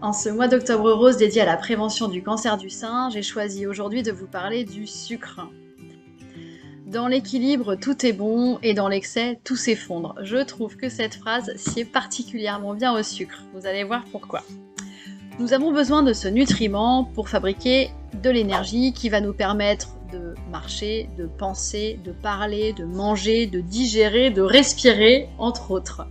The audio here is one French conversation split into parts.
En ce mois d'octobre rose dédié à la prévention du cancer du sein, j'ai choisi aujourd'hui de vous parler du sucre. Dans l'équilibre, tout est bon et dans l'excès, tout s'effondre. Je trouve que cette phrase sied particulièrement bien au sucre. Vous allez voir pourquoi. Nous avons besoin de ce nutriment pour fabriquer de l'énergie qui va nous permettre de marcher, de penser, de parler, de manger, de digérer, de respirer, entre autres.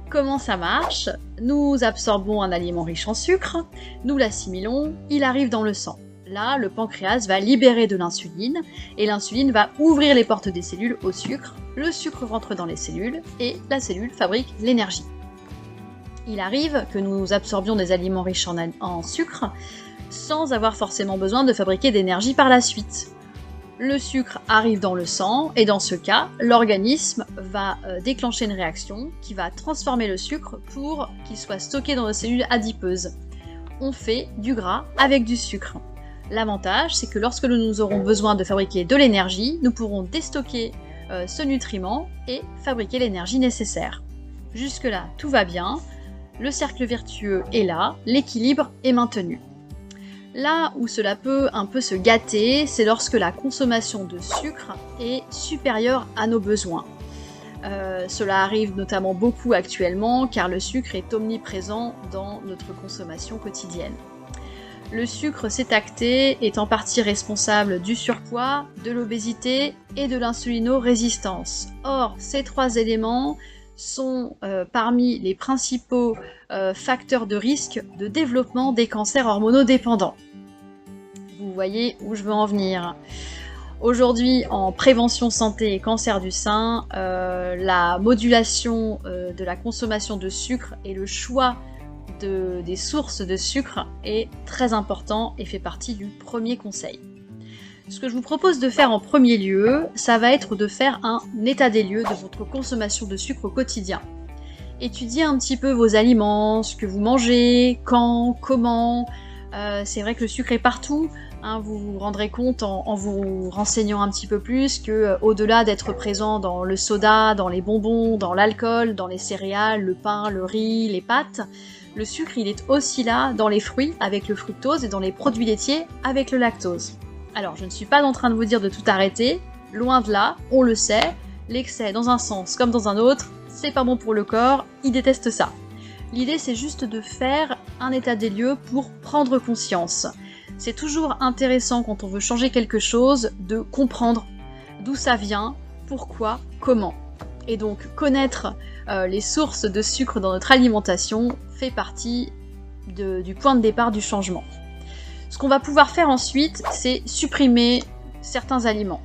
Comment ça marche? Nous absorbons un aliment riche en sucre, nous l'assimilons, il arrive dans le sang. Là, le pancréas va libérer de l'insuline, et l'insuline va ouvrir les portes des cellules au sucre, le sucre rentre dans les cellules, et la cellule fabrique l'énergie. Il arrive que nous absorbions des aliments riches en sucre, sans avoir forcément besoin de fabriquer d'énergie par la suite. Le sucre arrive dans le sang, et dans ce cas, l'organisme va déclencher une réaction qui va transformer le sucre pour qu'il soit stocké dans nos cellules adipeuses. On fait du gras avec du sucre. L'avantage, c'est que lorsque nous aurons besoin de fabriquer de l'énergie, nous pourrons déstocker ce nutriment et fabriquer l'énergie nécessaire. Jusque-là, tout va bien, le cercle vertueux est là, l'équilibre est maintenu. Là où cela peut un peu se gâter, c'est lorsque la consommation de sucre est supérieure à nos besoins. Cela arrive notamment beaucoup actuellement car le sucre est omniprésent dans notre consommation quotidienne. Le sucre, c'est acté, est en partie responsable du surpoids, de l'obésité et de l'insulino-résistance. Or, ces trois éléments sont parmi les principaux facteurs de risque de développement des cancers hormonodépendants. Vous voyez où je veux en venir. Aujourd'hui, en prévention santé et cancer du sein, la modulation de la consommation de sucre et le choix des sources de sucre est très important et fait partie du premier conseil. Ce que je vous propose de faire en premier lieu, ça va être de faire un état des lieux de votre consommation de sucre au quotidien. Étudiez un petit peu vos aliments, ce que vous mangez, quand, comment. C'est vrai que le sucre est partout, hein, vous vous rendrez compte en vous renseignant un petit peu plus que au-delà d'être présent dans le soda, dans les bonbons, dans l'alcool, dans les céréales, le pain, le riz, les pâtes, le sucre il est aussi là dans les fruits avec le fructose et dans les produits laitiers avec le lactose. Alors je ne suis pas en train de vous dire de tout arrêter, loin de là, on le sait, l'excès dans un sens comme dans un autre, c'est pas bon pour le corps, il déteste ça. L'idée c'est juste de faire un état des lieux pour prendre conscience. C'est toujours intéressant quand on veut changer quelque chose de comprendre d'où ça vient, pourquoi, comment. Et donc connaître les sources de sucre dans notre alimentation fait partie du point de départ du changement. Ce qu'on va pouvoir faire ensuite, c'est supprimer certains aliments,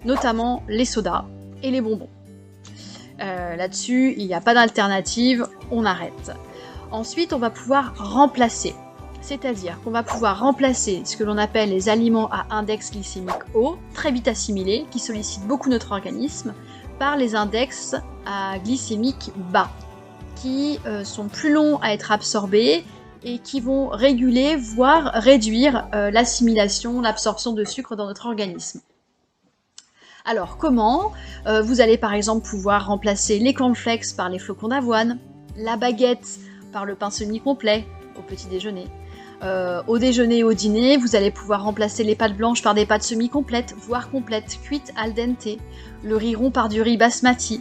notamment les sodas et les bonbons. Là-dessus, il n'y a pas d'alternative, on arrête. Ensuite, on va pouvoir remplacer. C'est-à-dire qu'on va pouvoir remplacer ce que l'on appelle les aliments à index glycémique haut, très vite assimilés, qui sollicitent beaucoup notre organisme, par les index à glycémique bas, qui sont plus longs à être absorbés et qui vont réguler, voire réduire l'assimilation, l'absorption de sucre dans notre organisme. Alors comment? Vous allez par exemple pouvoir remplacer les cornflakes par les flocons d'avoine, la baguette par le pain semi-complet au petit déjeuner. Au déjeuner et au dîner, vous allez pouvoir remplacer les pâtes blanches par des pâtes semi-complètes, voire complètes, cuites al dente, le riz rond par du riz basmati.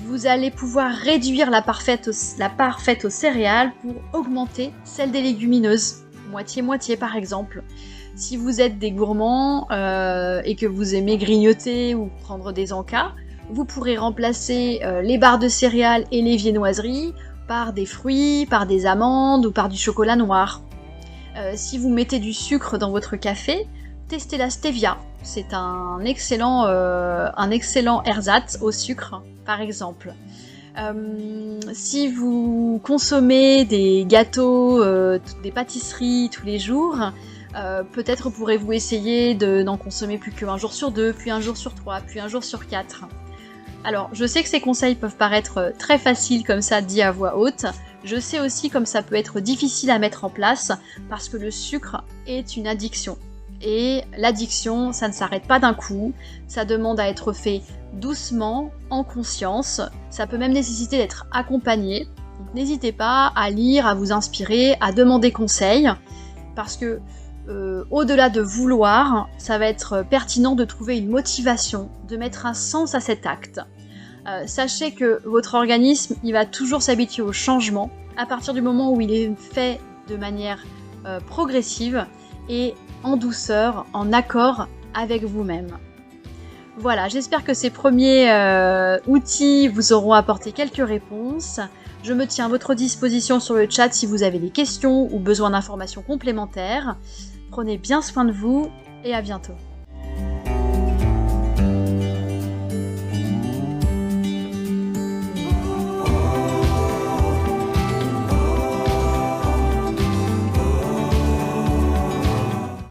Vous allez pouvoir réduire la parfaite aux céréales pour augmenter celle des légumineuses, moitié-moitié par exemple. Si vous êtes des gourmands et que vous aimez grignoter ou prendre des encas, vous pourrez remplacer les barres de céréales et les viennoiseries par des fruits, par des amandes ou par du chocolat noir. Si vous mettez du sucre dans votre café, testez la stevia. C'est un excellent ersatz au sucre, par exemple. Si vous consommez des gâteaux, des pâtisseries tous les jours, peut-être pourrez-vous essayer d'en consommer plus qu'un jour sur 2, puis un jour sur 3, puis un jour sur 4. Alors, je sais que ces conseils peuvent paraître très faciles comme ça, dit à voix haute. Je sais aussi comme ça peut être difficile à mettre en place, parce que le sucre est une addiction. Et l'addiction, ça ne s'arrête pas d'un coup, ça demande à être fait doucement, en conscience, ça peut même nécessiter d'être accompagné, Donc n'hésitez pas à lire, à vous inspirer, à demander conseil, parce que au-delà de vouloir, ça va être pertinent de trouver une motivation, de mettre un sens à cet acte. Sachez que votre organisme, il va toujours s'habituer au changement à partir du moment où il est fait de manière progressive et en douceur, en accord avec vous-même. Voilà, j'espère que ces premiers outils vous auront apporté quelques réponses. Je me tiens à votre disposition sur le chat si vous avez des questions ou besoin d'informations complémentaires. Prenez bien soin de vous et à bientôt.